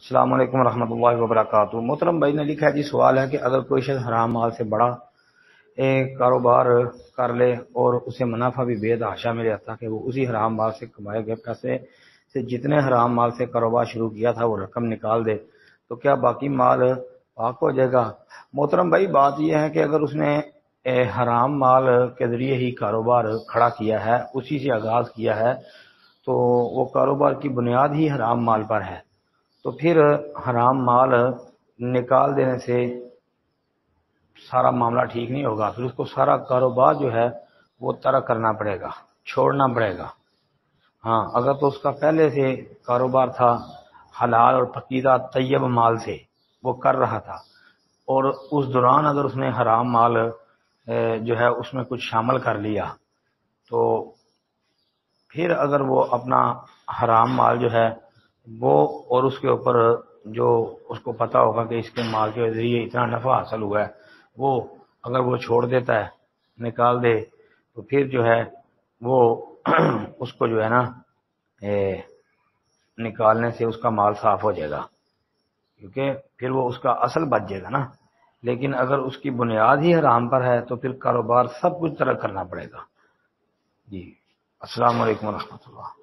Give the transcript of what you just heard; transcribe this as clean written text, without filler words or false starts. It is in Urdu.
السلام علیکم ورحمۃ اللہ وبرکاتہ۔ محترم بھائی نے لکھا ہے جی، سوال ہے کہ اگر کوئی شخص حرام مال سے بڑا ایک کاروبار کر لے اور اسے منافع بھی بے تحاشا ملے، تاکہ وہ اسی حرام مال سے کمائے گئے پیسے سے جتنے حرام مال سے کاروبار شروع کیا تھا وہ رقم نکال دے تو کیا باقی مال پاک ہو جائے گا؟ محترم بھائی، بات یہ ہے کہ اگر اس نے حرام مال کے ذریعے ہی کاروبار کھڑا کیا ہے، اسی سے آغاز کیا ہے، تو وہ کاروبار کی بنیاد ہی حرام مال پر ہے، تو پھر حرام مال نکال دینے سے سارا معاملہ ٹھیک نہیں ہوگا، پھر اس کو سارا کاروبار جو ہے وہ ترک کرنا پڑے گا، چھوڑنا پڑے گا۔ ہاں، اگر تو اس کا پہلے سے کاروبار تھا حلال اور پکیزہ طیب مال سے وہ کر رہا تھا، اور اس دوران اگر اس نے حرام مال جو ہے اس میں کچھ شامل کر لیا، تو پھر اگر وہ اپنا حرام مال جو ہے وہ، اور اس کے اوپر جو اس کو پتا ہوگا کہ اس کے مال کے ذریعے اتنا نفع حاصل ہوا ہے، وہ اگر وہ چھوڑ دیتا ہے، نکال دے، تو پھر جو ہے وہ اس کو جو ہے نا نکالنے سے اس کا مال صاف ہو جائے گا، کیونکہ پھر وہ اس کا اصل بچ جائے گا نا۔ لیکن اگر اس کی بنیاد ہی حرام پر ہے تو پھر کاروبار سب کچھ ترک کرنا پڑے گا۔ جی، السلام علیکم ورحمۃ اللہ۔